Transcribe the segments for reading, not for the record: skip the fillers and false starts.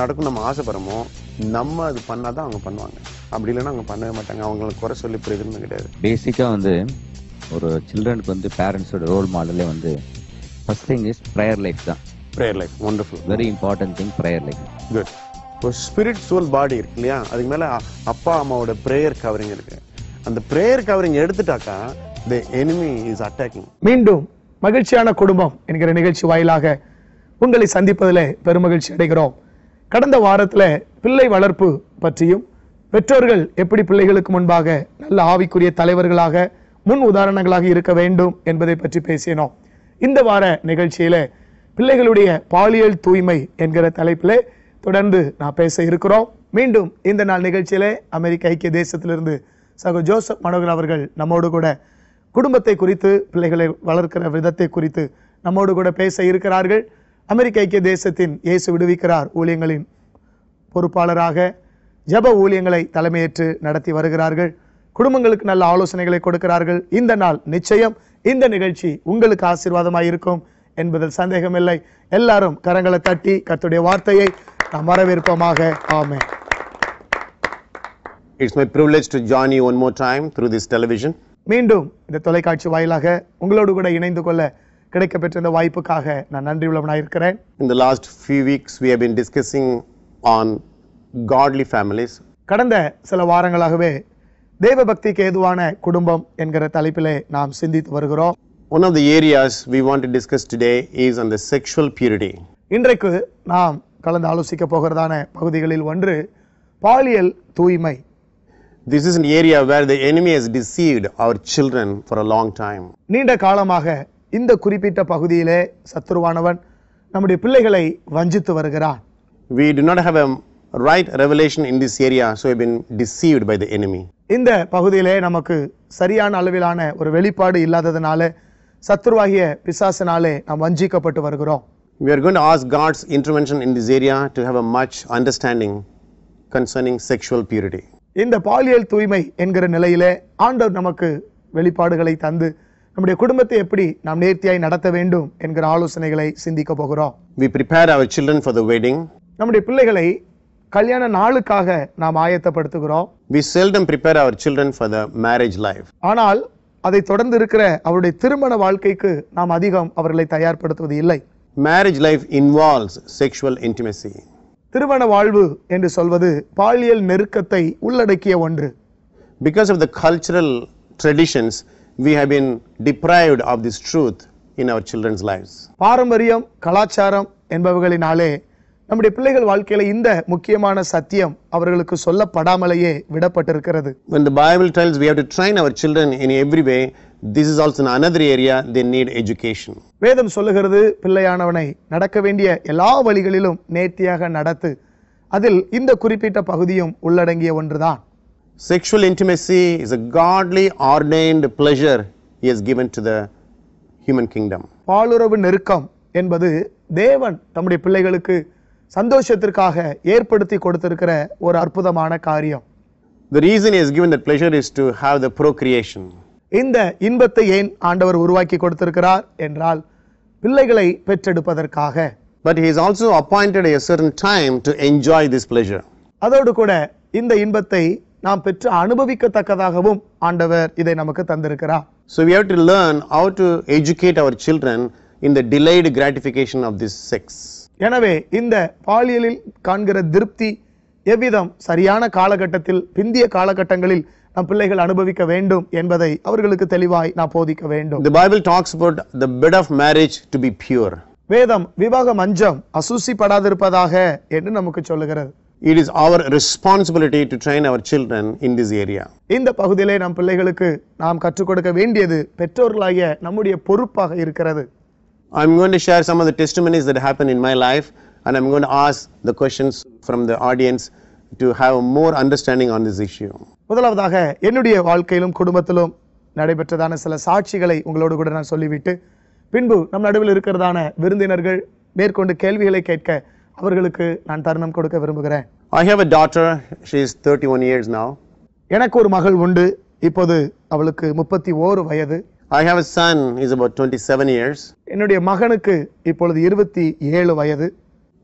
நடக்கும் நம்ம ஆசைப்படுறோமோ நம்ம அது பண்ணாதான் அவங்க பண்ணுவாங்க. அப்படி இல்லைன்னா அவங்க பண்ணவே மாட்டாங்க. அவங்களுக்கு குறை சொல்லி பிரயோஜனம் கிடையாது. பேசிக்கா ஒரு சில்ட்ரனுக்கு பேரண்ட்ஸோட ரோல் மாடலே first thing is prayer life தான். Prayer life wonderful, very important thing prayer life. Good. ஒரு ஸ்பிரிச்சுவல் பாடி இருக்கு இல்லையா, அதுக்கு மேல அப்பா அம்மாவோட பிரேயர் கவரிங் இருக்கு. அந்த பிரேயர் கவரிங் எடுத்துட்டாக்கா the enemy is attacking. மீண்டும் மகிழ்ச்சியான குடும்பம் என்கிற நிகழ்ச்சி வாயிலாக உங்களை சந்திப்பதில் பெருமகிழ்ச்சி அடைகிறோம். கடந்த வாரத்தில் பிள்ளை வளர்ப்பு பற்றியும் பெற்றோர்கள் எப்படி பிள்ளைகளுக்கு முன்பாக நல்ல ஆவிக்குரிய தலைவர்களாக முன் உதாரணங்களாக இருக்க வேண்டும் என்பதை பற்றி பேசினோம். இந்த வார நிகழ்ச்சியில பிள்ளைகளுடைய பாலியல் தூய்மை என்கிற தலைப்பிலே தொடர்ந்து நான் பேச இருக்கிறோம். மீண்டும் இந்த நாள் நிகழ்ச்சியிலே அமெரிக்க ஐக்கிய தேசத்திலிருந்து சகோ ஜோசப் மனோகர் அவர்கள் நம்மோடு கூட குடும்பத்தை குறித்து, பிள்ளைகளை வளர்க்கிற விதத்தை குறித்து நம்மோடு கூட பேச இருக்கிறார்கள். அமெரிக்க ஐக்கிய தேசத்தின் இயேசு விடுவிக்கிறார் ஊழியங்களின் பொறுப்பாளராக ஜெப ஊழியங்களை தலைமையேற்று நடத்தி வருகிறார்கள். குடும்பங்களுக்கு நல்ல ஆலோசனைகளை கொடுக்கிறார்கள். இந்த நாள் நிச்சயம் இந்த நிகழ்ச்சி உங்களுக்கு ஆசீர்வாதமாக இருக்கும் என்பதில் சந்தேகமில்லை. எல்லாரும் கரங்களை தட்டி கர்த்தருடைய வார்த்தையை நாம் வரவேற்போமாக. ஆமென். It's my privilege to join you one more time through this television. மீண்டும் இந்த தொலைக்காட்சி வாயிலாக உங்களோடு கூட இணைந்து கொள்ள கிடைக்கப்பெற்ற இந்த வாய்ப்புக்காக நான் நன்றி உள்ளவனாக இருக்கிறேன். In the last few weeks we have been discussing on godly families. கடந்த சில வாரங்களாகவே தேவ பக்திக்கு ஏதுவான குடும்பம் என்கிற தலைப்பிலே நாம் சிந்தித்து வருகிறோம். One of the areas we want to discuss today is on the sexual purity. இன்றைக்கு நாம் கலந்து ஆலோசிக்க போகிறதான பகுதிகளில் ஒன்று பாலியல் தூய்மை. This is an area where the enemy has deceived our children for a long time. நீண்ட காலமாக இந்த குறிப்பிட்ட பகுதியிலே சத்துருவானவன் நம்முடைய பிள்ளைகளை வஞ்சித்து வருகிறான். We do not have a right revelation in this area, so we have been deceived by the enemy. இந்த பகுதியிலே நமக்கு சரியான அளவிலான ஒரு வெளிப்பாடு இல்லாததனால சத்துருவாகிய பிசாசினாலே நாம் வஞ்சிக்கப்பட்டு வருகிறோம். We are going to ask God's intervention in this area to have a much understanding concerning sexual purity. இந்த பாலியல் தூய்மை என்கிற நிலையிலே ஆண்டவர் நமக்கு வெளிப்பாடுகளை தந்து நம்முடைய குடும்பத்தை எப்படி நாம் நேர்த்தியாய் நடத்த வேண்டும் என்கிற ஆலோசனைகளை சிந்திக்க போகிறோம். We prepare our children for the wedding. நம்முடைய பிள்ளைகளை கல்யாண நாளுக்காக நாம் ஆயத்தப்படுத்துகிறோம். We seldom prepare our children for the marriage life. ஆனால் அதை தொடர்ந்து இருக்கிற அவருடைய திருமண வாழ்க்கைக்கு நாம் அதிகம் அவர்களை தயார்படுத்துவது இல்லை. Marriage life involves sexual intimacy. திருமண வாழ்வு என்று சொல்வது பாலியல் நெருக்கத்தை உள்ளடக்கிய ஒன்று. Because of the cultural traditions, we have been deprived of this truth in our children's lives. பாரம்பரியம், கலாச்சாரம் என்பவைகளினாலே நம்முடைய பிள்ளைகள் வாழ்க்கையில இந்த முக்கியமான சத்தியம் அவர்களுக்கு சொல்லப்படாமலேயே விடப்பட்டிருக்கிறது. When the Bible tells we have to train our children in every way, this is also another area they need education. வேதம் சொல்லுகிறது, பிள்ளையானவனை நடக்க வேண்டிய எல்லா வழிகளிலும் நேர்த்தியாக நடத்து. அதில் இந்த குறிப்பிட்ட பகுதியும் உள்ளடங்கிய ஒன்றுதான். Sexual intimacy is a godly ordained pleasure he has given to the human kingdom. பாலுறவு நெருக்கம் என்பது தேவன் தம்முடைய பிள்ளைகளுக்கு சந்தோஷத்திற்காக ஏற்படுத்தி கொடுத்திருக்கிற ஒரு அற்புதமான காரியம். The reason he has given that pleasure is to have the procreation. இந்த இன்பத்தை ஏன் ஆண்டவர் உருவாக்கி கொடுத்திருக்கிறார் என்றால் பிள்ளைகளை பெற்றெடுப்பதற்காக. But he has also appointed a certain time to enjoy this pleasure. அதோடு கூட இந்த இன்பத்தை நாம் பெற்று அனுபவிக்கத்தக்கதாகவும் ஆண்டவர் இதை நமக்கு தந்திருக்கிறார். So we have to learn how to educate our children in the delayed gratification of this sex. எனவே இந்த பாலியலில் காண்கிற திருப்தி எவ்விதம் சரியான காலகட்டத்தில், பிந்திய காலகட்டங்களில் நம் பிள்ளைகள் அனுபவிக்க வேண்டும் என்பதை அவர்களுக்கு தெளிவாய் நாம் போதிக்க வேண்டும். The Bible talks about the bed of marriage to be pure. வேதம் விவாக மஞ்சம் அசூசிப்படாதிருப்பதாக என்று நமக்கு சொல்லுகிறது. It is our responsibility to train our children in this area. இந்த பகுதியிலே நம் பிள்ளைகளுக்கு நாம் கற்றுக் கொடுக்க வேண்டியது பெற்றோர்களாகிய நம்முடைய பொறுப்பாக இருக்கிறது. I'm going to share some of the testimonies that happened in my life, and I'm going to ask the questions from the audience to have more understanding on this issue. முதலாவதாக என்னுடைய வாழ்க்கையிலும் குடும்பத்திலும் நடைபெற்றதான சில சாட்சிகளை உங்களோடு கூட நான் சொல்லிவிட்டு பின்பு நம் நடுவில் இருக்கிறதான விருந்தினர்கள் மேற்கொண்டு கேள்விகளை கேட்க அவர்களுக்கு நான் தருணம் கொடுக்க விரும்புகிறேன். I have a daughter, she is 31 years now. எனக்கு ஒரு மகள் உண்டு, இப்போது அவளுக்கு 31 வயது. I have a son, he's about 27 years. என்னுடைய மகனுக்கு இப்பொழுது 27 வயது.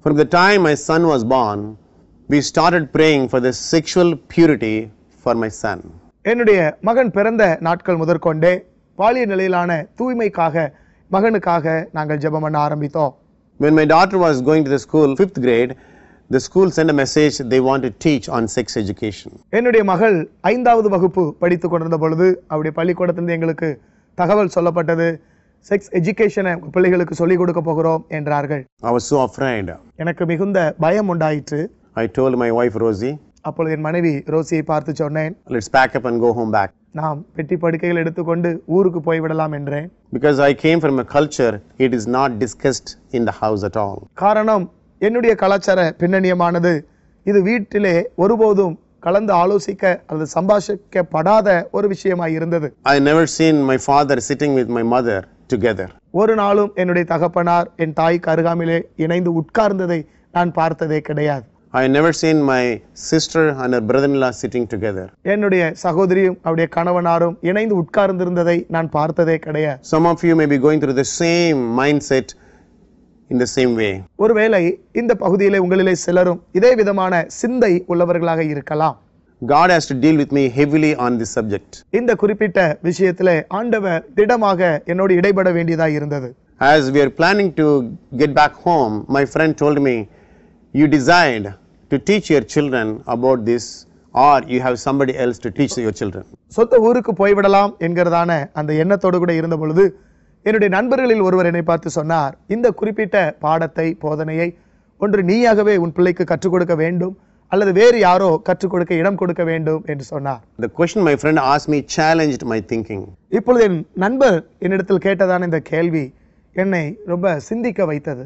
From the time my son was born, we started praying for the sexual purity for my son. என்னுடைய மகன் பிறந்த நாட்கள் முதற்கொண்டே பாலிய நிலையிலான தூய்மைக்காக மகனுக்காக நாங்கள் ஜெபம் பண்ண ஆரம்பித்தோம். When my daughter was going to the school, 5th grade, the school sent a message they want to teach on sex education. என்னுடைய மகள் 5வது வகுப்பு படித்துக் கொண்டிருந்த பொழுது அவருடைய பள்ளிக்கூடத்திலிருந்து எங்களுக்கு தகவல் சொல்லப்பட்டது, செக்ஸ் எஜுகேஷனை பிள்ளைகளுக்கு சொல்லிக் கொடுக்க போகிறோம் என்றார்கள். I was so afraid. எனக்கு மிகுந்த பயம் உண்டாயிற்று. I told my wife Rosie, அப்பொழுது என் மனைவி ரோசியை பார்த்து சொன்னேன், let's pack up and go home back. நாம் பெட்டி படுக்கைகள் எடுத்துக்கொண்டு ஊருக்கு போய்விடலாம் என்றேன். Because I came from a culture, it is not discussed in the house at all. காரணம், என்னுடைய கலாச்சார பின்னணியமானது இது வீட்டிலே ஒருபோதும் கலந்து ஆலோசிக்க அல்லது சம்பாஷிக்கப்படாத ஒரு விஷயமாய் இருந்தது. I never seen my father sitting with my mother together. ஒரு நாளும் என்னுடைய தகப்பனார் என் தாய்க்கு அருகாமையிலே இணைந்து உட்கார்ந்ததை நான் பார்த்ததே கிடையாது. I never seen my sister and her brother-in-law sitting together. என்னுடைய சகோதரியும் அவருடைய கணவனாரும் இணைந்து உட்கார்ந்திருந்ததை நான் பார்த்ததே கிடையாது. Some of you may be going through the same mindset in the same way. ஒருவேளை இந்த பகுதியிலே உங்களிலே சிலரும் இதே விதமான சிந்தை உள்ளவர்களாக இருக்கலாம். God has to deal with me heavily on this subject. இந்த குறிப்பிட்ட விஷயத்திலே ஆண்டவர் திடமாக என்னோடு இடைபட வேண்டியதாக இருந்தது. As we are planning to get back home, my friend told me, you decide to teach your children about this, or you have somebody else to teach your children. சொந்த ஊருக்கு போய்விடலாம் என்கிறதான அந்த எண்ணத்தோடு கூட இருந்த பொழுது என்னுடைய நண்பர்களில் ஒருவர் என்னை பார்த்து சொன்னார், இந்த குறிப்பிட்ட பாடத்தை போதனையை ஒன்று நீயாகவே உன் பிள்ளைக்கு கற்றுக் கொடுக்க வேண்டும் அல்லது வேறு யாரோ கற்றுக் கொடுக்க இடம் கொடுக்க வேண்டும் என்று சொன்னார். The question my friend asked me challenged my thinking. இப்பொழுது என் நண்பர் என்னிடத்தில் கேட்டதான இந்த கேள்வி என்னை ரொம்ப சிந்திக்க வைத்தது.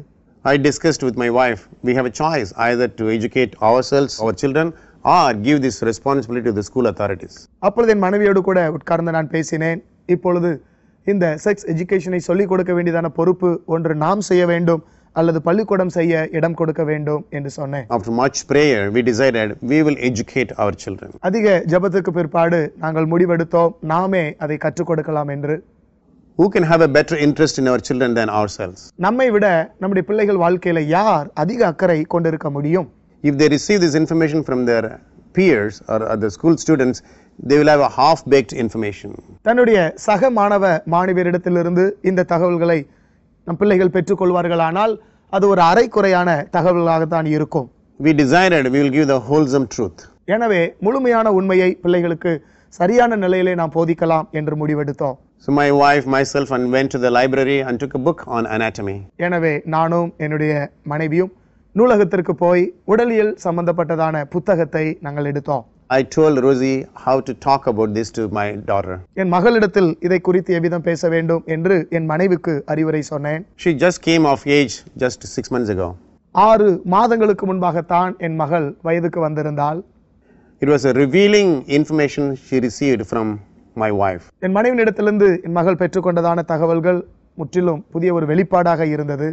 I discussed with my wife, we have a choice either to educate ourselves, our children, or give this responsibility to the school authorities. அப்பொழுது என் மனைவியோடு கூட உட்கார்ந்து நான் பேசினேன். இப்பொழுது இந்த செக்ஸ் எஜுகேஷனை சொல்லிக் கொடுக்க வேண்டியதான பொறுப்பு ஒன்று நாம் செய்ய வேண்டும் அல்லது பள்ளிக்கூடம் செய்ய இடம் கொடுக்க வேண்டும் என்று சொன்னேன். After much prayer, we decided we will educate our children. அதிக ஜெபத்துக்கு பிற்பாடு நாங்கள் முடிவெடுத்தோம், நாமே அதை கற்றுக் கொடுக்கலாம் என்று. Who can have a better interest in our children than ourselves? நம்மை விட நம்முடைய பிள்ளைகள் வாழ்க்கையில யார் அதிக அக்கறை கொண்டிருக்க முடியும்? If they receive this information from their peers or the school students, they will have a half-baked information. தன்னுடைய சக மாணவ மாணவியரிடத்திலிருந்து இந்த தகவல்களை நம் பிள்ளைகள் பெற்றுக்கொள்வார்களானால் அது ஒரு அரைக்குறையான தகவல்களாகத்தான் இருக்கும். We decided we will give the wholesome truth. எனவே முழுமையான உண்மையை பிள்ளைகளுக்கு சரியான நிலையிலே நாம் போதிக்கலாம் என்று முடிவெடுத்தோம். So my wife, myself, and went to the library and took a book on anatomy. எனவே நானும் என்னுடைய மனைவியும் நூலகத்திற்கு போய் உடலியல் சம்பந்தப்பட்டதான புத்தகத்தை நாங்கள் எடுத்தோம். I told Rosie how to talk about this to my daughter. என் மகளிடத்தில் இதை குறித்து எவ்விதம் பேச வேண்டும் என்று என் மனைவிக்கு அறிவுரை சொன்னேன். She just came of age just 6 months ago. 6 மாதங்களுக்கு முன்பாகத்தான் என் மகள் வயதுக்கு வந்திருந்தாள். It was a revealing information she received from my wife. என் மனைவியிடத்திலிருந்து என் மகள் பெற்றுக்கொண்டதான தகவல்கள் முற்றிலும் புதிய ஒரு வெளிப்பாடாக இருந்தது.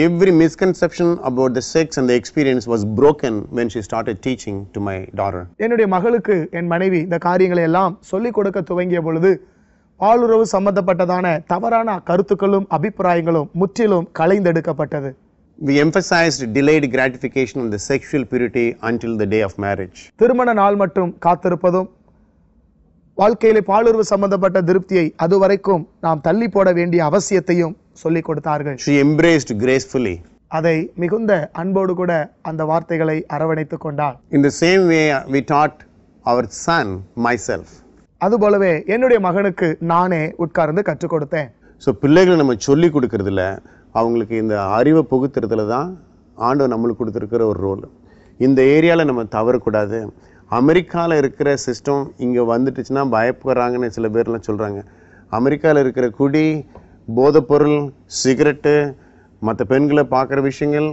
Every misconception about the sex and the experience was broken when she started teaching to my daughter. என்னுடைய மகளுக்கு என் மனைவி இந்த காரியங்களை எல்லாம் சொல்லிக் கொடுக்க துவங்கிய பொழுது பாலுறவு சம்பந்தப்பட்டதான தவறான கருத்துக்களும் அபிப்பிராயங்களும் முற்றிலும் களைந்தெடுக்கப்பட்டது. We emphasized delayed gratification on the sexual purity until the day of marriage. திருமண நாள் மட்டும் காத்திருப்பதும் வாழ்க்கையிலே பாலுறவு சம்பந்தப்பட்ட திருப்தியை அதுவரைக்கும் நாம் தள்ளி போட வேண்டிய அவசியத்தையும் சொல்லிக் கொடுத்தார்கள். She embraced gracefully. அதை மிகுந்த அன்போடு கூட அந்த வார்த்தைகளை அரவணைத்துக் கொண்டாள். In the same way, we taught our son myself. அதுபோலவே என்னுடைய மகனுக்கு நானே உட்கார்ந்து கற்றுக் கொடுத்தேன். ஸோ பிள்ளைகளை நம்ம சொல்லி கொடுக்கறதுல அவங்களுக்கு இந்த அறிவை புகுத்துறதுல தான் ஆண்டவர் நம்மளுக்கு கொடுத்துருக்கிற ஒரு ரோல். இந்த ஏரியாவில் நம்ம தவறக்கூடாது. அமெரிக்காவில் இருக்கிற சிஸ்டம் இங்கே வந்துட்டுச்சுன்னா பயப்படுறாங்கன்னு சில பேர்லாம் சொல்கிறாங்க. அமெரிக்காவில் இருக்கிற குடி, போதைப்பொருள், சிகரெட்டு, மற்ற பெண்களை பார்க்குற விஷயங்கள்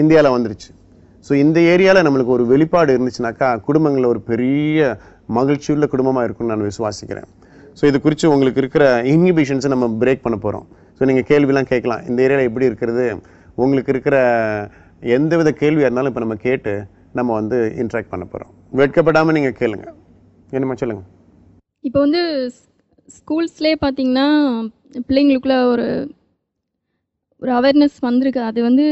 இந்தியாவில் வந்துருச்சு. ஸோ இந்த ஏரியாவில் நம்மளுக்கு ஒரு வெளிப்பாடு இருந்துச்சுனாக்கா குடும்பங்களில் ஒரு பெரிய மகிழ்ச்சியுள்ள குடும்பமாக இருக்கும்னு நான் விசுவாசிக்கிறேன். ஸோ இது குறித்து உங்களுக்கு இருக்கிற இன்ஹிபிஷன்ஸை நம்ம பிரேக் பண்ண போகிறோம். ஸோ நீங்கள் கேள்விலாம் கேட்கலாம், இந்த ஏரியாவில் எப்படி இருக்கிறது, உங்களுக்கு இருக்கிற எந்தவித கேள்வியாக இருந்தாலும் இப்போ நம்ம கேட்டு நம்ம வந்து இன்ட்ராக்ட் பண்ண போகிறோம். வெட்கப்படாமல் நீங்கள் கேளுங்க. என்னம்மா சொல்லுங்கள். இப்போ வந்து ஸ்கூல்ஸ்லேயே பார்த்தீங்கன்னா பிள்ளைங்களுக்குள்ள ஒரு ஒரு அவேர்னஸ் வந்திருக்கு. அது வந்து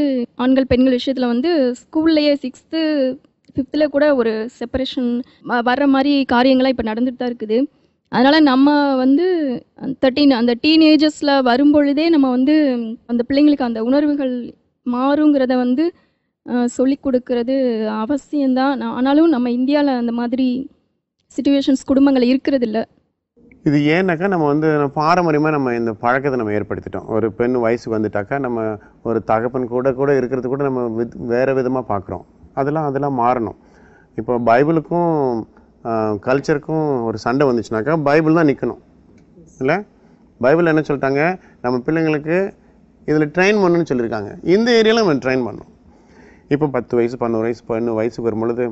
ஆண்கள் பெண்கள் விஷயத்தில் வந்து ஸ்கூல்லையே 6th 5th கூட ஒரு செப்பரேஷன் வர்ற மாதிரி காரியங்கள்லாம் இப்போ நடந்துட்டு தான் இருக்குது. அதனால் நம்ம வந்து 13 அந்த டீனேஜஸில் வரும்பொழுதே நம்ம வந்து அந்த பிள்ளைங்களுக்கு அந்த உணர்வுகள் மாறுங்கிறத வந்து சொல்லிக் கொடுக்கறது அவசியம்தான். ஆனாலும் நம்ம இந்தியாவில் அந்த மாதிரி சிச்சுவேஷன்ஸ் குடும்பங்கள் இருக்கிறது இல்லை. இது ஏன்னாக்கா நம்ம வந்து பாரம்பரியமாக நம்ம இந்த பழக்கத்தை நம்ம ஏற்படுத்திட்டோம். ஒரு பெண் வயசுக்கு வந்துட்டாக்கா நம்ம ஒரு தகப்பன் கூட இருக்கிறது கூட நம்ம வேறு விதமாக பார்க்குறோம். அதெல்லாம் மாறணும். இப்போ பைபிளுக்கும் கல்ச்சருக்கும் ஒரு சண்டை வந்துச்சுனாக்கா பைபிள் தான் நிற்கணும் இல்லை? பைபிள் என்ன சொல்லிட்டாங்க, நம்ம பிள்ளைங்களுக்கு இதில் ட்ரெயின் பண்ணணும்னு சொல்லியிருக்காங்க. இந்த ஏரியாவில் நம்ம ட்ரெயின் பண்ணணும். இப்போ 10 வயசு 11 வயசு பொண்ணு வயசுக்கு வரும்பொழுது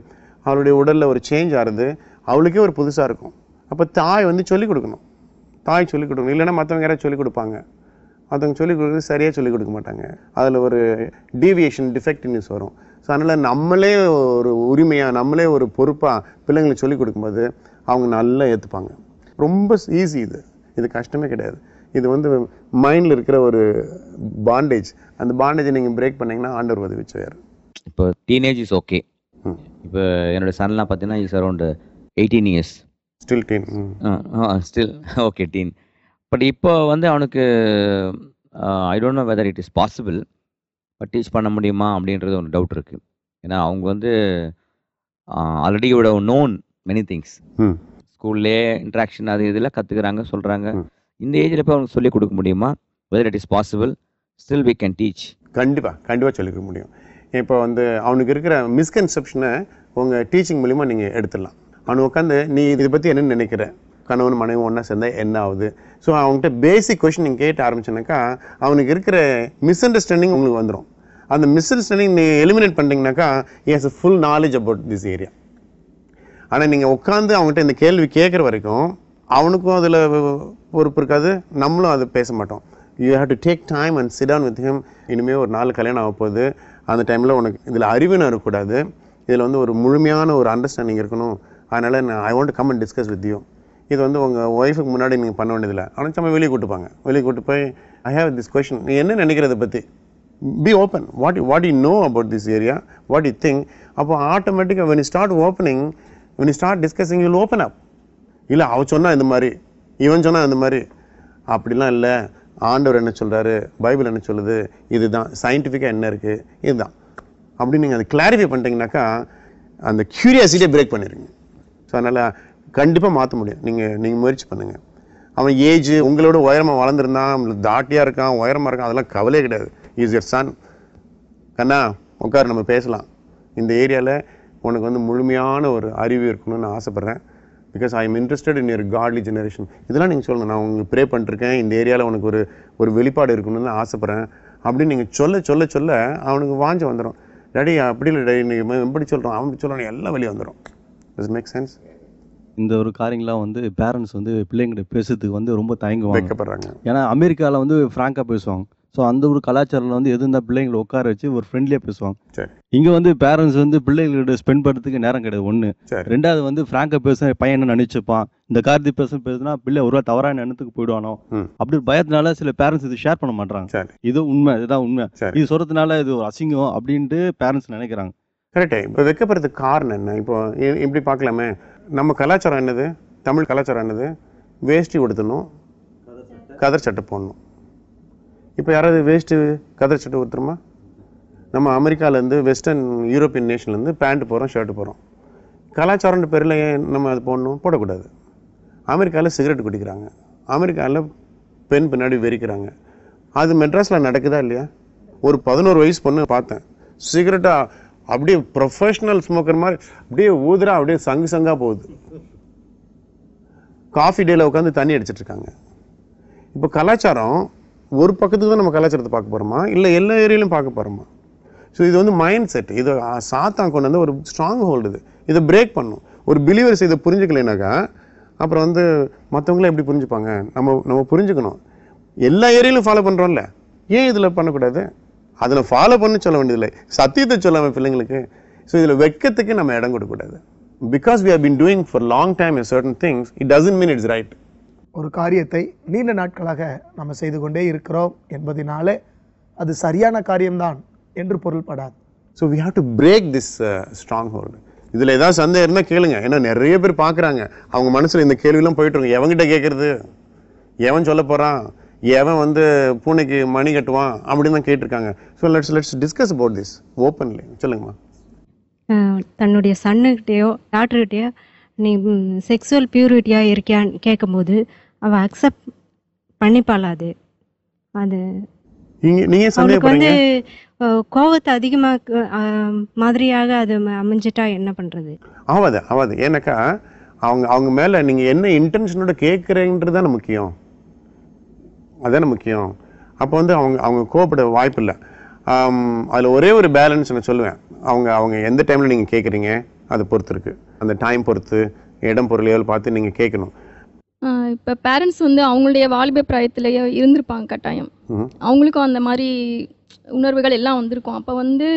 அவளுடைய உடலில் ஒரு சேஞ்ச் ஆகுது, அவளுக்கே ஒரு புதுசாக இருக்கும். அப்போ தாய் வந்து சொல்லிக் கொடுக்கணும். தாய் சொல்லிக் கொடுக்கணும். இல்லைன்னா மற்றவங்க யாராவது சொல்லிக் கொடுப்பாங்க. மற்றவங்க சொல்லிக் கொடுக்குறது சரியாக சொல்லிக் கொடுக்க மாட்டாங்க. அதில் ஒரு டீவியேஷன் டிஃபெக்டிவ்னஸ் வரும். ஸோ அதனால் நம்மளே ஒரு உரிமையாக நம்மளே ஒரு பொறுப்பாக பிள்ளைங்களுக்கு சொல்லிக் கொடுக்கும்போது அவங்க நல்லா ஏற்றுப்பாங்க. ரொம்ப ஈஸி. இது கஷ்டமே கிடையாது. இது வந்து மைண்டில் இருக்கிற ஒரு பாண்டேஜ். அந்த பாண்டேஜை நீங்கள் பிரேக் பண்ணிங்கன்னா ஆண்டவர் உதவி செய்வார். இப்போ டீனேஜ் இஸ் ஓகே. இப்போ என்னோட சன்லாம் பார்த்தீங்கன்னா is around 18 years. Still teen. Still okay teen. But இப்போ வந்து அவனுக்கு I don't know whether it is possible, but teach பண்ண முடியுமா அப்படின்றது ஒரு டவுட் இருக்குது. ஏன்னா அவங்க வந்து already would have known many things. ஸ்கூல்லே இன்ட்ராக்ஷன் அது இதெல்லாம் கற்றுக்குறாங்க சொல்கிறாங்க. இந்த ஏஜில் போய் அவனுக்கு சொல்லிக் கொடுக்க முடியுமா? Whether it is possible, still we can teach. கண்டிப்பாக சொல்லிக் கொடுக்க முடியும். இப்போ வந்து அவனுக்கு இருக்கிற மிஸ்கன்செப்ஷனை உங்கள் டீச்சிங் மூலிமா நீங்கள் எடுத்துடலாம். அவனு உட்காந்து நீ இதை பற்றி என்னென்னு நினைக்கிற, கணவன் மனைவி ஒன்றா சேர்ந்தால் என்ன ஆகுது? ஸோ அவங்ககிட்ட பேசிக் கொஷின் நீங்கள் கேட்டு ஆரம்பிச்சோன்னாக்கா அவனுக்கு இருக்கிற மிஸ் அண்டர்ஸ்டாண்டிங் உங்களுக்கு வந்துடும். அந்த மிஸ் அண்டர்ஸ்டாண்டிங் நீங்கள் eliminate பண்ணிட்டீங்கன்னாக்கா he has a full knowledge about this area. ஆனால் நீங்கள் உட்காந்து அவங்ககிட்ட இந்த கேள்வி கேட்குற வரைக்கும் அவனுக்கும் அதில் பொறுப்பு இருக்காது, நம்மளும் அதை பேச மாட்டோம். You have to take time and sit down with him. இனிமேல் ஒரு நாள் கல்யாணம் ஆக போகுது. அந்த டைமில் உனக்கு இதில் அறிவினம் இருக்கக்கூடாது, இதில் வந்து ஒரு முழுமையான ஒரு அண்டர்ஸ்டாண்டிங் இருக்கணும். அதனால் I want to come and discuss with you. இது வந்து உங்கள் ஒய்ஃபுக்கு முன்னாடி நீங்கள் பண்ண வேண்டியதில்லை. ஆனால் நம்ம வெளியே கூட்டுப்பாங்க. வெளியே கூட்டு போய் ஐ ஹேவ் திஸ் கொஷின், நீ என்ன நினைக்கிறத பற்றி be open. What you know about this area, what you think. அப்போ ஆட்டோமேட்டிக்காக when you start opening, when you start discussing, you'll open up. இல்லை அவன் சொன்னால் இந்த மாதிரி, இவன் சொன்னால் இந்த மாதிரி, அப்படிலாம் இல்லை. ஆண்டவர் என்ன சொல்கிறாரு, பைபிள் என்ன சொல்லுது, இதுதான் சயின்டிஃபிக்காக என்ன இருக்குது, இதுதான் அப்படின்னு நீங்கள் அதை கிளாரிஃபை பண்ணிட்டீங்கன்னாக்கா அந்த க்யூரியாசிட்டியை பிரேக் பண்ணிடுங்க. ஸோ அதனால் கண்டிப்பாக மாற்ற முடியும். நீங்கள் முயற்சி பண்ணுங்கள். அவன் ஏஜ் உங்களோட உயரமாக வளர்ந்துருந்தான், நம்மளுக்கு தாட்டியாக இருக்கான், உயரமாக இருக்கான், அதெல்லாம் கவலையே கிடையாது. Is your Sun. கண்ணா உட்கார், நம்ம பேசலாம். இந்த ஏரியாவில் உனக்கு வந்து முழுமையான ஒரு அறிவு இருக்கணும்னு நான் ஆசைப்பட்றேன். Because I am interested in your godly generation. இதெல்லாம் நீங்கள் சொல்லணும். நான் உங்களுக்கு ப்ரே பண்ணிருக்கேன், இந்த ஏரியாவில் உனக்கு ஒரு வெளிப்பாடு இருக்கணும்னு ஆசைப்பட்றேன் அப்படின்னு நீங்கள் சொல்ல அவனுக்கு வாஞ்ச வந்துடும். டேடி அப்படி இல்லை டேடி, நீங்கள் எப்படி சொல்கிறோம், அவன் இப்படி சொல்கிறான், எல்லாம் வெளியே வந்துடும். டஸ் மேக் சென்ஸ்? இந்த ஒரு காரியங்களாம் வந்து பேரண்ட்ஸ் வந்து பிள்ளைங்கிட்ட பேசுறதுக்கு வந்து ரொம்ப தயங்குவாங்க, வைக்கப்படுறாங்க. ஏன்னா அமெரிக்காவில் வந்து ஃப்ராங்காக பேசுவாங்க. ஸோ அந்த ஒரு கலாச்சாரத்தில் வந்து எது இருந்தால் பிள்ளைங்களை உட்கார வச்சு ஒரு ஃப்ரெண்ட்லியாக பேசுவாங்க. சரி. இங்கே வந்து பேரண்ட்ஸ் வந்து பிள்ளைகளோட ஸ்பெண்ட் பண்ணுறதுக்கு நேரம் கிடையாது. ஒன்று. ரெண்டாவது வந்து ஃப்ராங்காக பேச பையன் என்ன நினச்சிப்பான், இந்த காரியத்தை பேசுனா பிள்ளை ஒரு தவறான எண்ணத்துக்கு போயிடுவானோ அப்படி பயத்தினால சில பேரண்ட்ஸ் இது ஷேர் பண்ண மாட்டாங்க. இது உண்மை, இதுதான் உண்மை, இது சொல்கிறதுனால இது ஒரு அசிங்கம் அப்படின்ட்டு பேரண்ட்ஸ் நினைக்கிறாங்க. கரெக்டே. இப்போ வைக்கப்படுறதுக்கு காரணம் என்ன? இப்போ இப்படி பார்க்கலாமே, நம்ம கலாச்சாரம் என்னது, தமிழ் கலாச்சாரம் என்னது, வேஷ்டி உடுத்தணும், கதர் சட்டை போடணும். இப்போ யாராவது வேஸ்ட்டு கதர் சட்டை உடுத்துருமா? நம்ம அமெரிக்காவிலேருந்து வெஸ்டர்ன் யூரோப்பியன் நேஷன்லேருந்து பேண்ட் போகிறோம், ஷர்ட்டு போகிறோம். கலாச்சாரன்ற பேரில் ஏன் நம்ம அது போடக்கூடாது? அமெரிக்காவில் சிகரெட் குடிக்கிறாங்க, அமெரிக்காவில் பெண் பின்னாடி வெறிக்கிறாங்க. அது மெட்ராஸில் நடக்குதா இல்லையா? ஒரு 11 வயசு பொண்ணு பார்த்தேன், சிகரெட்டாக அப்படியே ப்ரொஃபஷ்னல் ஸ்மோக்கர் மாதிரி அப்படியே ஊதுரா, அப்படியே சங்காக போகுது. காஃபி டேயில் உட்காந்து தண்ணி அடிச்சிட்டு இருக்காங்க. இப்போ கலாச்சாரம் ஒரு பக்கத்துக்கு தான் நம்ம கலாச்சாரத்தை பார்க்க போகிறோமா, இல்லை எல்லா ஏரியாலையும் பார்க்க போகிறோமா? ஸோ இது வந்து மைண்ட் செட். இது சாத்தான் கொண்டு வந்து ஒரு ஸ்ட்ராங் ஹோல்டு. இதை பிரேக் பண்ணும். ஒரு பிலீவர்ஸ் இதை புரிஞ்சுக்கலைனாக்கா அப்புறம் வந்து மற்றவங்களே எப்படி புரிஞ்சுப்பாங்க? நம்ம புரிஞ்சுக்கணும். எல்லா ஏரியாலையும் ஃபாலோ பண்ணுறோம்ல, ஏன் இதில் பண்ணக்கூடாது? அதில் ஃபாலோ பண்ண சொல்ல வேண்டியதில்லை, சத்தியத்தை சொல்லாமல் பிள்ளைங்களுக்கு. ஸோ இதில் வெட்கத்துக்கு நம்ம இடம் கொடுக்கக்கூடாது. Because we have been doing for long time a certain things, it doesn't mean it's right. ஒரு காரியத்தை நீண்ட நாட்களாக நம்ம செய்து கொண்டே இருக்கிறோம் என்பதினாலே அது சரியான காரியம்தான் என்று பொருள்படாது. So we have to break this stronghold. இதில் ஏதாவது சந்தேகம் இருந்தால் கேளுங்க. ஏன்னா நிறைய பேர் பார்க்குறாங்க, அவங்க மனசில் இந்த கேள்வியெல்லாம் போயிட்டுருங்க. எவங்கிட்ட கேட்குறது, எவன் சொல்ல போகிறான், எவன் வந்து பூனைக்கு மணி கட்டுவான் அப்படின்னு தான் கேட்டிருக்காங்க. So let's discuss about this openly. சொல்லுங்கம்மா. தன்னுடைய சன்னுக்கிட்டேயோ டாக்டர்கிட்டயோ நீ செக்ஸுவல் பியூரிட்டியாக இருக்கியான்னு கேட்கும்போது அவள் அக்செப்ட் பண்ணிப்பாளா? அது நீங்கள் அவளுக்கு வந்து கோவத்தை அதிகமாக மாதிரியாக அது அமைஞ்சிட்டா என்ன பண்ணுறது? ஆகாது. ஏன்னாக்கா அவங்க மேலே நீங்கள் என்ன இன்டென்ஷனோட கேட்குறீன்றது தானே முக்கியம். அதுதானே முக்கியம். அப்போ வந்து அவங்க கோவப்பட வாய்ப்பு இல்லை. அதில் ஒரே ஒரு பேலன்ஸ் நான் சொல்லுவேன். அவங்க எந்த டைமில் நீங்கள் கேட்குறீங்க அதை பொறுத்து இருக்குது. அந்த டைம் பொறுத்து, இடம் பொருளையால் பார்த்து நீங்கள் கேட்கணும். இப்போ பேரண்ட்ஸ் வந்து அவங்களுடைய வாலிப பிராயத்திலேயே இருந்திருப்பாங்க கட்டாயம். அவங்களுக்கும் அந்த மாதிரி உணர்வுகள் எல்லாம் வந்திருக்கும். அப்போ வந்து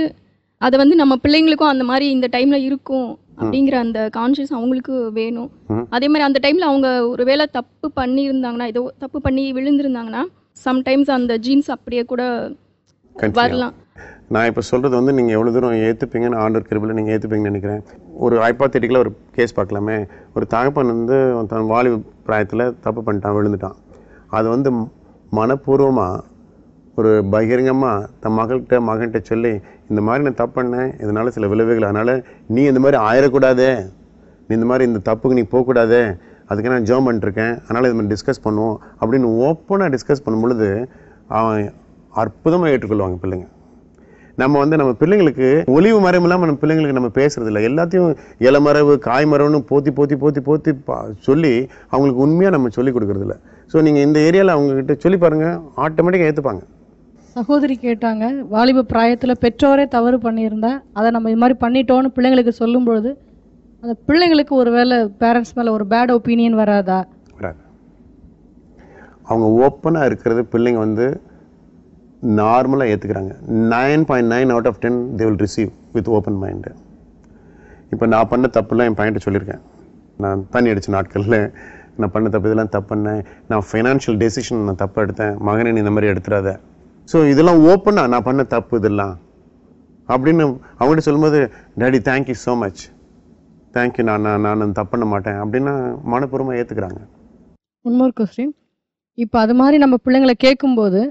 அதை வந்து நம்ம பிள்ளைங்களுக்கும் அந்த மாதிரி இந்த டைமில் இருக்கும் அப்படிங்கிற அந்த கான்ஷியஸ் அவங்களுக்கு வேணும். அதே மாதிரி அந்த டைமில் அவங்க ஒரு வேளை தப்பு பண்ணியிருந்தாங்கன்னா, ஏதோ தப்பு பண்ணி விழுந்திருந்தாங்கன்னா சம்டைம்ஸ் அந்த ஜீன்ஸ் அப்படியே கூட வரலாம். நான் இப்போ சொல்கிறது வந்து நீங்கள் எவ்வளோ தூரம் ஏற்றுப்பீங்கன்னு ஆண்டவர் கிருபையில் நீங்கள் ஏற்றுப்பீங்கன்னு நினைக்கிறேன். ஒரு ஹைப்போதெட்டிக்கலாக ஒரு கேஸ் பார்க்கலாமே. ஒரு தகப்பன் வந்து தன் வாலிப பிராயத்தில் தப்பு பண்ணிட்டான், விழுந்துட்டான். அது வந்து மனப்பூர்வமாக ஒரு பகிரங்கமாக தன் மகன்கிட்ட சொல்லி, இந்த மாதிரி நான் தப்பு பண்ணேன், இதனால் சில விளைவுகள், அதனால் நீ இந்த மாதிரி ஆயிடக்கூடாதே, நீ இந்த மாதிரி இந்த தப்புக்கு நீ போகக்கூடாதே, அதுக்கு நான் ஜெபம் பண்ணிருக்கேன், அதனால் இது மாதிரி டிஸ்கஸ் பண்ணுவோம் அப்படின்னு ஓப்பனாக டிஸ்கஸ் பண்ணும் பொழுது அவன் அற்புதமாக ஏற்றுக்கொள்வாங்க பிள்ளைங்க. நம்ம பிள்ளைங்களுக்கு ஒளிவு மரம் இல்லாமல் நம்ம பிள்ளைங்களுக்கு நம்ம பேசுறதில்ல. எல்லாத்தையும் இளமரவு காய்மரவுன்னு போத்தி சொல்லி அவங்களுக்கு உண்மையாக நம்ம சொல்லி கொடுக்கறதில்ல. ஸோ நீங்கள் இந்த ஏரியாவில் அவங்ககிட்ட சொல்லி பாருங்கள், ஆட்டோமேட்டிக்காக ஏற்றுப்பாங்க. சகோதரி கேட்டாங்க, வாலிப பிராயத்தில் பெற்றோரே தவறு பண்ணியிருந்தா அதை நம்ம இது மாதிரி பண்ணிட்டோன்னு பிள்ளைங்களுக்கு சொல்லும் பொழுது அந்த பிள்ளைங்களுக்கு ஒரு வேளை பேரண்ட்ஸ் மேலே ஒரு பேட் ஒப்பீனியன் வராதா? வராது. அவங்க ஓப்பனாக இருக்கிறது பிள்ளைங்க வந்து நார்மலாக ஏற்றுக்கிறாங்க. 9.9 out of 10 they will receive with open mind. இப்போ நான் பண்ண தப்புலாம் என் பையன்கிட்ட சொல்லியிருக்கேன். நான் தண்ணி அடித்த நாட்களில் நான் பண்ண தப்பு, இதெல்லாம் தப்பு பண்ணேன், நான் ஃபைனான்ஷியல் டெசிஷன் நான் தப்பு எடுத்தேன், மகனை நீ இந்த மாதிரி எடுத்துடாத. ஸோ இதெல்லாம் ஓப்பனாக நான் பண்ண தப்பு இதெல்லாம் அப்படின்னு அவங்ககிட்ட சொல்லும்போது, daddy thank you so much, thank you, நான் தப்பு பண்ண மாட்டேன் அப்படின்னு மனப்பூர்வமாக ஏற்றுக்கிறாங்க. இன்னொரு கொஸ்டின், இப்போ அது மாதிரி நம்ம பிள்ளைங்களை கேட்கும்போது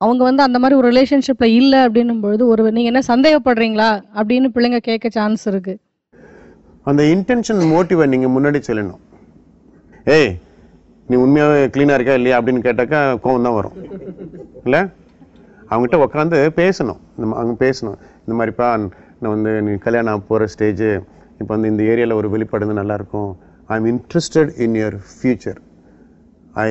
அவங்க வந்து அந்த மாதிரி ஒரு ரிலேஷன்ஷிப்பில் இல்லை அப்படின்னும் பொழுது நீங்கள் என்ன சந்தேகப்படுறீங்களா அப்படின்னு பிள்ளைங்க கேட்க சான்ஸ் இருக்குது. அந்த இன்டென்ஷன் மோட்டிவை நீங்கள் முன்னாடி சொல்லணும். ஏய் நீ உண்மையாகவே க்ளீனாக இருக்கா இல்லையா அப்படின்னு கேட்டாக்கா கோவம் தான் வரும் இல்லை? அவங்ககிட்ட உட்காந்து பேசணும். அவங்க பேசணும், இந்த மாதிரிப்பா நான் வந்து நீ கல்யாணம் போகிற ஸ்டேஜு, இப்போ வந்து இந்த ஏரியாவில் ஒரு வெளிப்பாடு வந்து நல்லாயிருக்கும், ஐ am interested in your future, I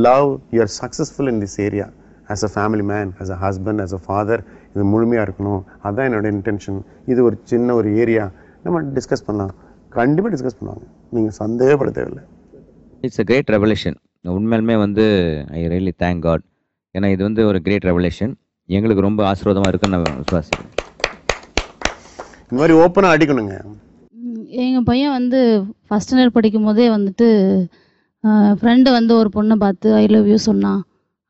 love your successful in this area, as a family man, as a husband, as a father, இது முழுமையாக இருக்கணும், அதுதான் என்னோடய இன்டென்ஷன். இது ஒரு சின்ன ஒரு ஏரியா, நம்ம டிஸ்கஸ் பண்ணலாம். கண்டிப்பாக டிஸ்கஸ் பண்ணுவாங்க, நீங்கள் சந்தேகப்பட தேவையில்லை. It's a great revelation. உண்மையிலுமே வந்து ஐ ரியலி தேங்க் காட். ஏன்னா இது வந்து ஒரு கிரேட் ரெவலேஷன், எங்களுக்கு ரொம்ப ஆசீர்வாதமாக இருக்குன்னு நான் விசுவாசிக்கிறேன். இந்த மாதிரி ஓப்பனாக அடிக்கணுங்க. எங்கள் பையன் வந்து ஃபஸ்ட் ஸ்டாண்டர்ட் படிக்கும் போதே வந்துட்டு ஃப்ரெண்டு வந்து ஒரு பொண்ணை பார்த்து ஐ லவ் யூ சொன்னான்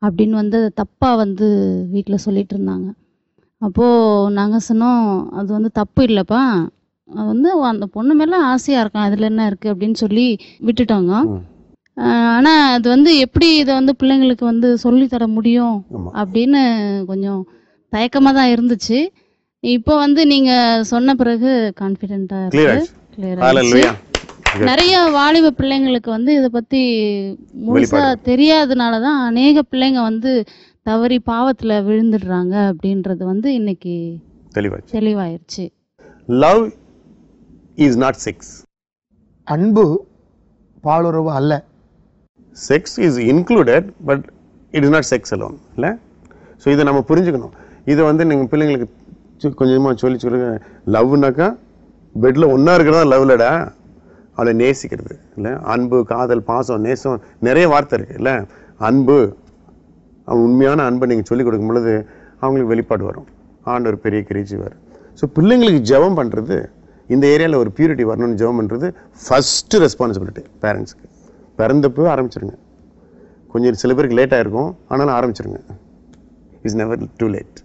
அப்படின்னு வந்து தப்பாக வந்து வீட்டில் சொல்லிகிட்டு இருந்தாங்க. அப்போது நாங்கள் சொன்னோம், அது வந்து தப்பு இல்லைப்பா, அது வந்து அந்த பொண்ணு மேலே ஆசையாக இருக்கான், அதில் என்ன இருக்குது அப்படின்னு சொல்லி விட்டுட்டோங்க. ஆனால் அது வந்து எப்படி இதை வந்து பிள்ளைங்களுக்கு வந்து சொல்லித்தர முடியும் அப்படின்னு கொஞ்சம் தயக்கமாக தான் இருந்துச்சு. இப்போ வந்து நீங்கள் சொன்ன பிறகு கான்ஃபிடென்ட்டாக இருக்கு, கிளியராக. நிறைய வாலிப பிள்ளைங்களுக்கு வந்து இதை பற்றி முழுசாக தெரியாதனால தான் அநேக பிள்ளைங்க வந்து தவறி பாவத்தில் விழுந்துடுறாங்க அப்படின்றது வந்து இன்னைக்கு தெளிவாயிருச்சு. Love is not sex. அன்பு பாலுறவு அல்ல. Sex is included, but it is not sex alone இல்லை? ஸோ இதை நம்ம புரிஞ்சுக்கணும். இதை வந்து நீங்கள் பிள்ளைங்களுக்கு கொஞ்சமாக சொல்லுங்க. லவ்னாக்கா பெட்டில் ஒன்றா இருக்கிறதா லவ்லடா, அவளை நேசிக்கிறது இல்லை? அன்பு, காதல், பாசம், நேசம், நிறைய வார்த்தை இருக்குது இல்லை? அன்பு, அவன் உண்மையான அன்பை நீங்கள் சொல்லிக் கொடுக்கும் பொழுது அவங்களுக்கு வெளிப்பாடு வரும், ஆண்டவர் பெரிய கிரிச்சி வரும். ஸோ பிள்ளைங்களுக்கு ஜெபம் பண்ணுறது, இந்த ஏரியாவில் ஒரு பியூரிட்டி வரணும்னு ஜெபம் பண்ணுறது ஃபஸ்ட்டு ரெஸ்பான்சிபிலிட்டி பேரண்ட்ஸுக்கு. பிறந்தப்போ ஆரம்பிச்சிருங்க. கொஞ்சம் சில பேருக்கு லேட்டாக இருக்கும், ஆனாலும் ஆரம்பிச்சிருங்க. Is never too late.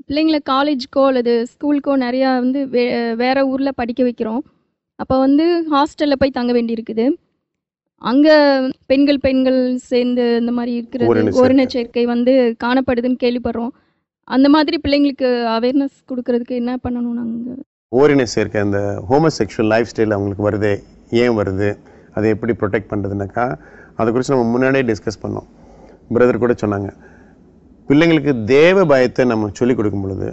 பிள்ளைங்களை காலேஜுக்கோ அல்லது ஸ்கூலுக்கோ நிறையா வந்து வேற ஊரில் படிக்க வைக்கிறோம். அப்போ வந்து ஹாஸ்டலில் போய் தங்க வேண்டியிருக்குது. அங்கே பெண்கள் சேர்ந்து இந்த மாதிரி இருக்கிறது ஓரின சேர்க்கை வந்து காணப்படுதுன்னு கேள்விப்படுறோம். அந்த மாதிரி பிள்ளைங்களுக்கு அவேர்னஸ் கொடுக்கறதுக்கு என்ன பண்ணணும் நாங்கள்? ஓரின சேர்க்கை, அந்த ஹோமோசெக்ஷுவல் லைஃப் ஸ்டைல் அவங்களுக்கு வருது, ஏன் வருது, அதை எப்படி ப்ரொடெக்ட் பண்ணுறதுனாக்கா அதை குறித்து நம்ம முன்னாடியே டிஸ்கஸ் பண்ணோம். பிரதர் கூட சொன்னாங்க, பிள்ளைங்களுக்கு தேவ பயத்தை நம்ம சொல்லிக் கொடுக்கும் பொழுது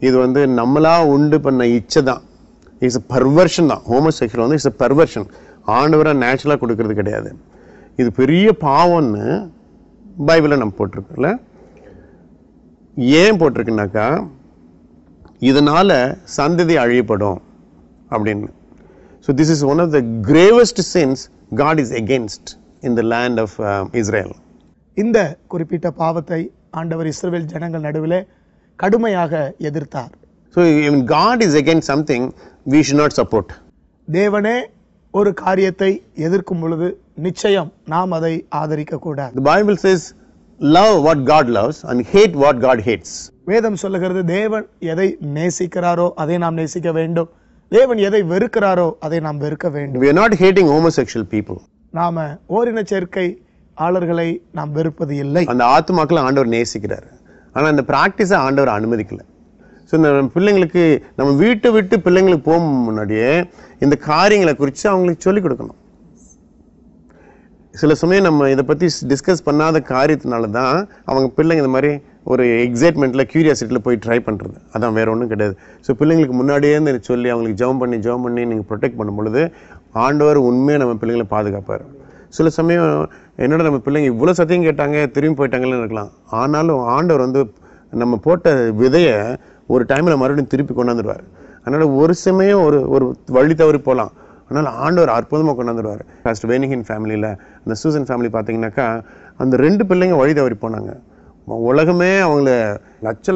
இது வந்து நம்மளா உண்டு பண்ண இச்சை தான், இட்ஸ் அ பர்வர்ஷன் தான். ஹோமோசெக்ஷுவல் வந்து இட்ஸ் அ பர்வர்ஷன், ஆண்டவராக நேச்சுரலாக கொடுக்கறது கிடையாது. இது பெரிய பாவம்னு பைபிளில் நம்ம போட்டிருக்கோம்ல. ஏன் போட்டிருக்குனாக்கா இதனால சந்ததி அழியப்படும் அப்படின்னு. So this is one of the gravest sins God is against in the land of Israel. இந்த குறிப்பிட்ட பாவத்தை ஆண்டவர் இஸ்ரவேல் ஜனங்கள் நடுவில் கடுமையாக எதிர்த்தார். So when God is against something we should not support. தேவனே ஒரு காரியத்தை எதிர்க்கும் பொழுது நிச்சயம் நாம் அதை ஆதரிக்க கூடாது. The Bible says love what God loves and hate what God hates. வேதம் சொல்லுகிறது, தேவன் எதை நேசிக்கிறாரோ அதை நாம் நேசிக்க வேண்டும், தேவன் எதை வெறுக்கிறாரோ அதை நாம் வெறுக்க வேண்டும். We are not hating homosexual people. நாம ஓரின சேர்க்கை ஆளர்களை நாம் வெறுப்பது இல்லை. அந்த ஆத்துமாக்களை ஆண்டவர் நேசிக்கிறார். ஆனால் அந்த ப்ராக்டிஸை ஆண்டவர் அனுமதிக்கல. ஸோ இந்த பிள்ளைங்களுக்கு நம்ம வீட்டை விட்டு பிள்ளைங்களுக்கு போக முன்னாடியே இந்த காரியங்களை குறித்து அவங்களுக்கு சொல்லிக் கொடுக்கணும். சில சமயம் நம்ம இதை பற்றி டிஸ்கஸ் பண்ணாத காரியத்தினால தான் அவங்க பிள்ளைங்க இந்த மாதிரி ஒரு எக்ஸைட்மெண்ட்டில் க்யூரியாசிட்டியில் போய் ட்ரை பண்ணுறது. அதான் வேறு ஒன்றும் கிடையாது. ஸோ பிள்ளைங்களுக்கு முன்னாடியே இருந்து சொல்லி அவங்களுக்கு ஜெபம் பண்ணி நீங்கள் ப்ரொடெக்ட் பண்ணும் பொழுது ஆண்டவர் உண்மையாக நம்ம பிள்ளைங்களை பாதுகாப்பார். சில சமயம் என்னோட நம்ம பிள்ளைங்க இவ்வளோ சத்தியம் கேட்டாங்க திரும்பி போயிட்டாங்கன்னு இருக்கலாம். ஆனாலும் ஆண்டவர் வந்து நம்ம போட்ட விதையை ஒரு டைமில் மறுபடியும் திருப்பி கொண்டாந்துடுவார். அதனால் ஒரு சமயம் ஒரு வழி தவறி போகலாம், அதனால் ஆண்டவர் அற்புதமாக கொண்டாந்துடுவார். ஃபர்ஸ்ட் வேனிகின் ஃபேமிலியில் அந்த சூசன் ஃபேமிலி பார்த்தீங்கன்னாக்கா அந்த 2 பிள்ளைங்க வழி தவறி போனாங்க. உலகமே அவங்கள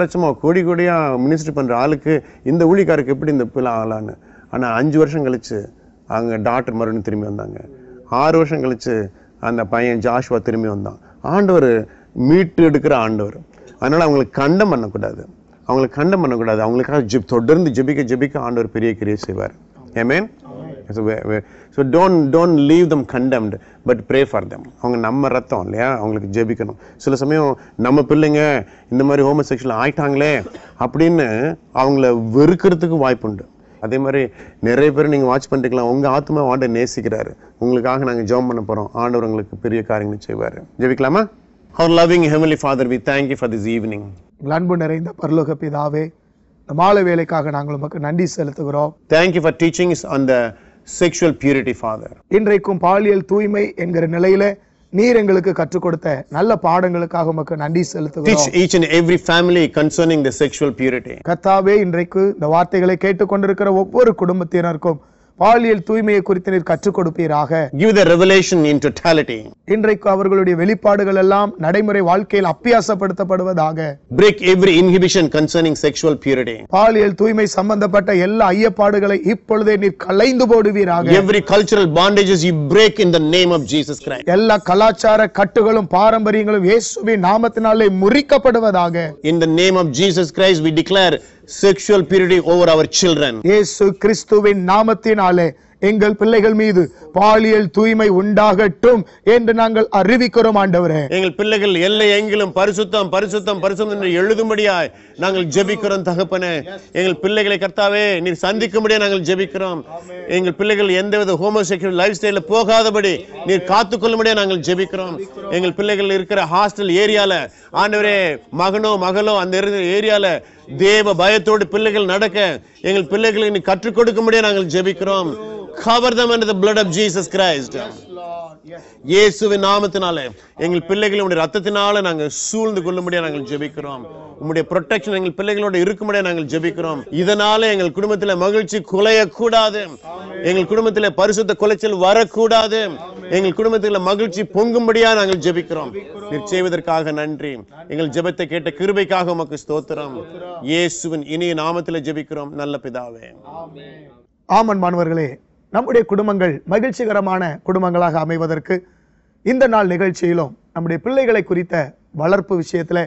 லட்சமாக கோடியாக மினிஸ்ட்ரி பண்ணுற ஆளுக்கு இந்த ஊழிக்காருக்கு எப்படி இந்த பிள்ளை ஆகலான்னு. ஆனால் 5 வருஷம் கழிச்சு அவங்க டாக்டர் மறுபடியும் திரும்பி வந்தாங்க. 6 வருஷம் கழிச்சு அந்த பையன் ஜாஷுவா திரும்பி வந்தான். ஆண்டவர் மீட்டு எடுக்கிற ஆண்டவர். அதனால் அவங்களுக்கு கண்டம் பண்ணக்கூடாது, அவங்களுக்காக தொடர்ந்து ஜெபிக்க ஆண்டவர் பெரிய கிரியை செய்வார். ஆமென். So don't leave them condemned but pray for them. அவங்க நம்ம ரத்தம் இல்லையா, அவங்களுக்கு ஜெபிக்கணும். சில சமயம் நம்ம பிள்ளைங்க இந்த மாதிரி ஹோமோசெக்சுவல் ஆயிட்டாங்களே அப்படின்னு அவங்கள வெறுக்கிறதுக்கு வாய்ப்புண்டு. அதே மாதிரி நிறைய பேர் நீங்கள் வாட்ச் பண்ணிக்கலாம், உங்கள் ஆத்மா ஆண்டவர் நேசிக்கிறாரு, உங்களுக்காக நாங்கள் ஜெபம் பண்ண போகிறோம், ஆண்டவர் உங்களுக்கு பெரிய காரியங்களை செய்வார். ஜெபிக்கலாமா? Our loving heavenly Father, we thank you for this evening. அன்பு நிறைந்த பரலோக பிதாவே, இந்த மாலை வேளைக்காக நாங்கள் உமக்கு நன்றி செலுத்துகிறோம். Thank you for teaching us on the sexual purity, Father. இன்றைக்கும் பாலியல் தூய்மை என்கிற நிலையில நீர் எங்களுக்கு கற்றுக் கொடுத்த நல்ல பாடங்களுக்காக உமக்கு நன்றி செலுத்துகிறோம். Teach each and every family concerning the sexual purity. கர்த்தாவே, இன்றைக்கு இந்த வார்த்தைகளை கேட்டுக்கொண்டிருக்கிற ஒவ்வொரு குடும்பத்தினருக்கும் பாலியல் தூய்மையை குறித்து நீர் கற்றுக் கொடுப்பீராக. Give the revelation in totality. இன்றைக்கு அவர்களுடைய வெளிப்பாடுகள் எல்லாம் நடைமுறை வாழ்க்கையில் அப்பியாசப்படுத்தப்படுவதாக. Break every inhibition concerning sexual purity. பாலியல் தூய்மை சம்பந்தப்பட்ட எல்லா ஐயப்பாடுகளை இப்பொழுதே நீர் களைந்து போடுவீராக. Every cultural bondages you break in the name of Jesus Christ. எல்லா கலாச்சார கட்டுகளும் பாரம்பரியங்களும் இயேசுவின் நாமத்தினாலே முறிக்கப்படுவதாக. In the name of Jesus Christ we declare sexual purity over our children. இயேசு கிறிஸ்துவின் நாமத்தினாலே எங்கள் பிள்ளைகள் மீது பாலியல் தூய்மை உண்டாகட்டும் என்று நாங்கள் அறிவிக்கிறோம் ஆண்டவரே. எங்கள் பிள்ளைகள் எல்லை எங்கிலும் பரிசுத்தம் பரிசுத்தம் பரிசுத்தம் என்று எழுதும்படியாய் நாங்கள் ஜெபிக்கிறோம் தகப்பனே. எங்கள் பிள்ளைகளை கர்த்தாவே நீர் சந்திக்கும்படியாக நாங்கள் ஜெபிக்கிறோம். எங்கள் பிள்ளைகள் எந்தவித ஹோமோசெக்சுவல் லைஃப் ஸ்டைல போகாதபடி நீர் காத்துக்கொள்ளும்படியாக நாங்கள் ஜெபிக்கிறோம். எங்கள் பிள்ளைகள் இருக்கிற ஹாஸ்டல் ஏரியால ஆண்டவரே மகனோ மகளோ அந்த ஏரியால தேவ பயத்தோடு பிள்ளைகள் நடக்க எங்கள் பிள்ளைகளுக்கு நீ கற்றுக் கொடுக்கும்படியாக நாங்கள் ஜெபிக்கிறோம். Cover them under the blood of Jesus Christ. இயேசுவின் நாமத்தினாலே எங்கள் பிள்ளைகளை உம்முடைய ரத்தத்தினால நாங்கள் சூழ்ந்து கொள்ளும்படியாக நாங்கள் ஜெபிக்கிறோம். உம்முடைய ப்ரொடெக்ஷன் எங்கள் பிள்ளைகளோட இருக்கும்படியாக நாங்கள் ஜெபிக்கிறோம். இதனால எங்கள் குடும்பத்தில் மகிழ்ச்சி குலையக்கூடாது, எங்கள் குடும்பத்தில் பரிசுத்த குலைச்சல் வரக்கூடாது, எங்கள் குடும்பத்தில் மகிழ்ச்சி பொங்கும்படியாக நாங்கள் ஜெபிக்கிறோம். நீர் செய்வதற்காக நன்றி. எங்கள் ஜெபத்தை கேட்ட கிருபைக்காக உமக்கு ஸ்தோத்திரம். இயேசுவின் இனிய நாமத்தில் ஜெபிக்கிறோம் நல்ல பிதாவே. ஆமன். மாணவர்களே, நம்முடைய குடும்பங்கள் மகிழ்ச்சிகரமான குடும்பங்களாக அமைவதற்கு இந்த நாள் நிகழ்ச்சியிலும் நம்முடைய பிள்ளைகளை குறித்த வளர்ப்பு விஷயத்துல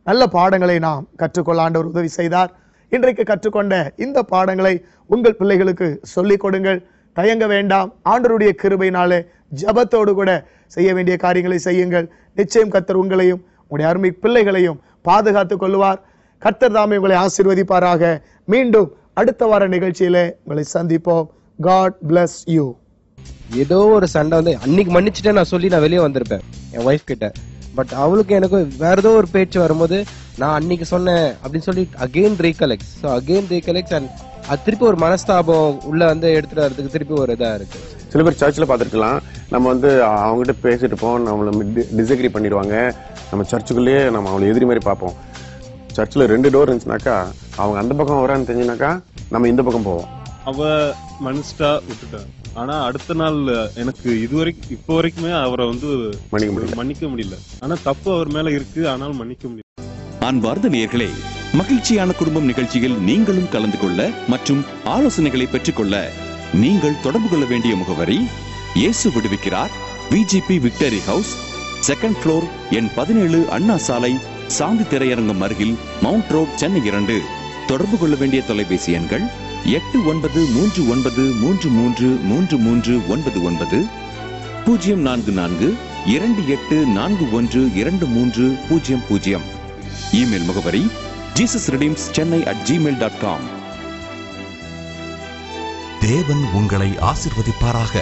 நல்ல பாடங்களை நாம் கற்றுக்கொள்ள ஆண்டவர் உதவி செய்தார். இன்றைக்கு கற்றுக்கொண்ட இந்த பாடங்களை உங்கள் பிள்ளைகளுக்கு சொல்லிக் கொடுங்கள். தயங்க வேண்டாம். ஆண்டவருடைய கிருபையினாலே ஜபத்தோடு கூட செய்ய வேண்டிய காரியங்களை செய்யுங்கள். நிச்சயம் கர்த்தர் உங்களையும் உங்களுடைய அருமை பிள்ளைகளையும் பாதுகாத்துக் கொள்வார். கர்த்தர் தாமே உங்களை ஆசீர்வதிப்பாராக. மீண்டும் அடுத்த வார நிகழ்ச்சியிலே உங்களை சந்திப்போம். God bless you. ஏதோ ஒரு சண்டை வந்து அன்னைக்கு மன்னிச்சுட்டே நான் சொல்லி நான் வெளியே வந்திருப்பேன் என் ஒய்ஃப் கிட்ட. பட் அவளுக்கு எனக்கு வேற ஏதோ ஒரு பேச்சு வரும்போது நான் அன்னைக்கு சொன்னேன் அப்படின்னு சொல்லி அகெயின் ரீகலெக்ட்ஸ் அண்ட் அது திருப்பி ஒரு மனஸ்தாபம் உள்ள வந்து எடுத்துட்டு வரதுக்கு திருப்பி ஒரு இதா இருக்கு. சில பேர் சர்ச்சில் பார்த்துருக்கலாம், நம்ம வந்து அவங்ககிட்ட பேசிட்டு இருப்போம், நம்மளை டிஸ்அக்ரி பண்ணிடுவாங்க, நம்ம சர்ச்சுக்குள்ளேயே நம்ம அவங்களை எதிரி மாதிரி பார்ப்போம். சர்ச்சில் 2 டோர் இருந்துச்சுனாக்கா அவங்க அந்த பக்கம் வரான்னு தெரிஞ்சுனாக்கா நம்ம இந்த பக்கம் போவோம். அவ மனுஷா விட்டுட்டேன். ஆனா அடுத்த நாள் எனக்கு இப்போ வரைக்குமே அவரை வந்து மன்னிக்க முடியல. ஆனா தப்பு அவர் மேல இருக்கு, ஆனால் மன்னிக்க முடியல. அன்பார்ந்த நேயர்களே, மகிழ்ச்சியான குடும்பம் நிகழ்ச்சியில் நீங்களும் கலந்து கொள்ள மற்றும் ஆலோசனைகளை பெற்றுக்கொள்ள நீங்கள் தொடர்பு கொள்ள வேண்டிய முகவரி இயேசு விடுவிக்கிறார், VGP victory house, 2nd floor, எண் 17, அண்ணா சாலை, சாந்தி திரையரங்கம் அருகில், மவுண்ட் ரோட், சென்னை 2. தொடர்பு கொள்ள வேண்டிய தொலைபேசி எண்கள் 8939333399, 04428412300. இமெயில் முகவரி jesusredeemschennai@gmail.com. தேவன் உங்களை ஆசீர்வதிப்பாராக.